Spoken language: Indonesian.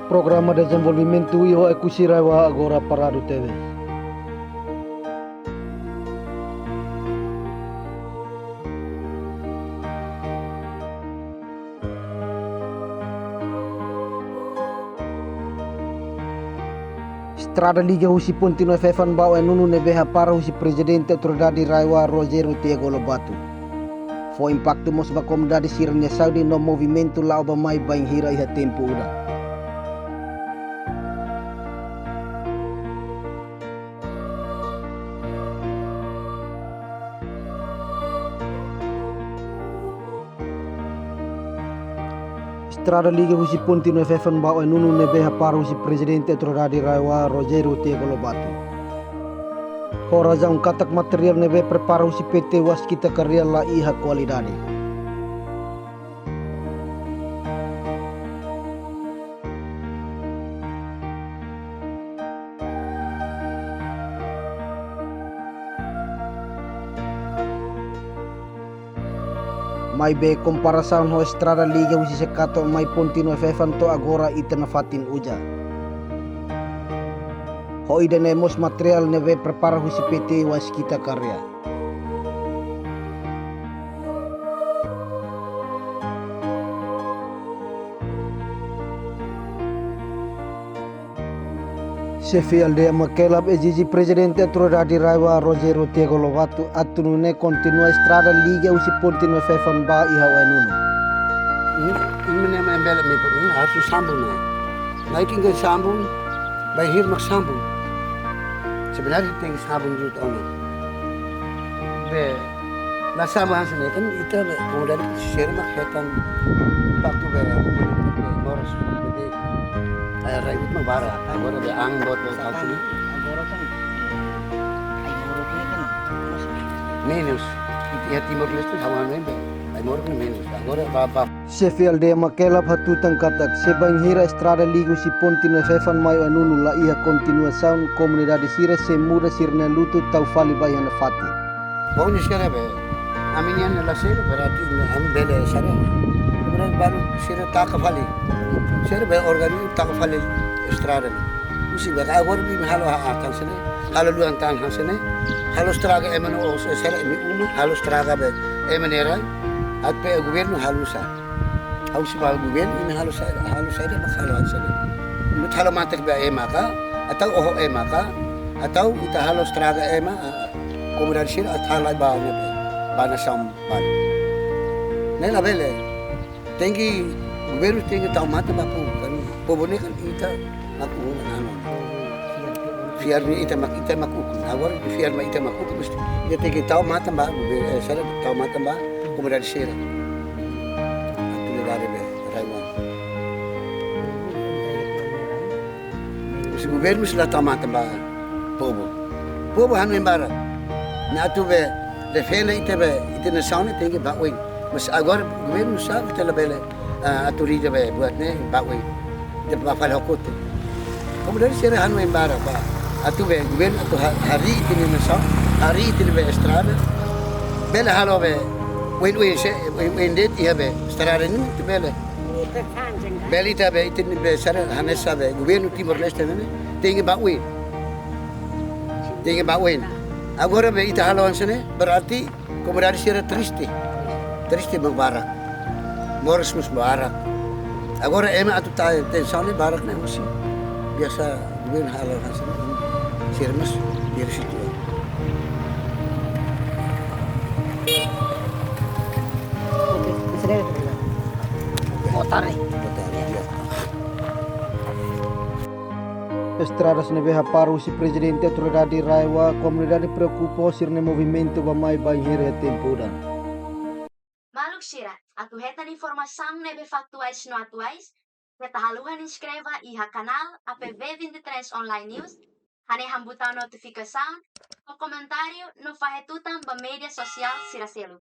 Programa de Desenvolvimento e Ecusiraiwa agora Parado TV. Strada Liga husi Pontino Fefan Bau Nunu Nebeha para husi Presidente Autoridade Raiwa Rogério Tiago Lobato. Fo impacto mos ba comunidade sirnya Saudi no movimento lao ba mai bain hira iha tempo uda. Strada Liga husi Pontino Fefan Bau Nunu Nebeha para husi Presidente Autoridade Raiwa Rogério Tiago Lobato. Horaza katak material nebe prepara husi PT Waskita Karya la iha qualidade. Mai be comparação ho Strada Liga husi sekato mai Pontino Fefan to agora itana fatin uja. Ho idenemos material neve prepara husi PT Waskita Karya. Chefe aldea makelab exige Presidente Autoridade Raiwa Rogério Tiago Lobato atunune continua Strada Liga husi Pontino Fefan ba iha wanuno. Ini embel me por ini harus sambung nih. Naik ke sambung, bahir mak sambung. Sebenarnya tinggi sambung juga tahun ini. Be, lah sambung hasilnya kan itu kemudian share mak hetan waktu be moros jadi ayah ribut mak bara. Agora be anggot be hasilnya. Agora kan Timur-Leste kan Minus. Ya Timur Leste sama member. Timur kan minus. Agora apa? Chefe aldea makelab hatutang katak sebang hira Strada Liga husi Pontino Fefan mai wanuno la iha continuação comunidade sira se muda sirna lutu tau fali bayan fati. Baunya sira be. Aminyan la sira berarti am bele sira. Kemudian baru sira tak fali. Sira be organik tak fali Strada. Usi be agora bi halo akan sini. Halo luang tan sini. Halo Strada emano sira ini halo Strada be emanera at pe governo halusa. Harus sebagai governo ini harus saya masalah hasilnya. Kalau mati ke maka atau maka atau kita harus teraga kemudian sih atau lagi bana sampan. Nela bele tinggi governo tinggi tahu mati bapu kan pobone kan kita aku nano. Fiar ni kita maku. Awal fiar ni kita maku mesti dia tinggi tahu mati mbak saya tahu mati mbak kemudian sih. Si governo sila tamata ba povo. Povo han membara. Na tu be defende ite na sauna tingi ba wing. Mas agora governo sabe tela bele aturida be buat ne ba wing. De ba fal hokoto. Kemudian sira han membara ba. Atu be governo atu hari ite na sauna, hari ite be estrada. Bele halo be win se win det ia be estrada ni te bele. Belita be itu besar Hanesa be governo Timor Leste ne tinggi bakwin. Agora be ita halawan sini berarti kemudian sira triste berbarak. Moros mus barak. Agora ema atu ta tensione barak ne musi. Biasa governo halawan sini sira mus dari situ. Otar Estradas nebeha para husi Presidente Autoridade Raiwa comunidade preocupa sirne movimento ba mai bain hira tempo uda. Maluk Shira, atu hetan informação nebe factuais no atuais, reta haluhan inscreva iha canal APV23 Online News, hane hambutang notificação, o comentário no fahetutan ba media sosial siraselu.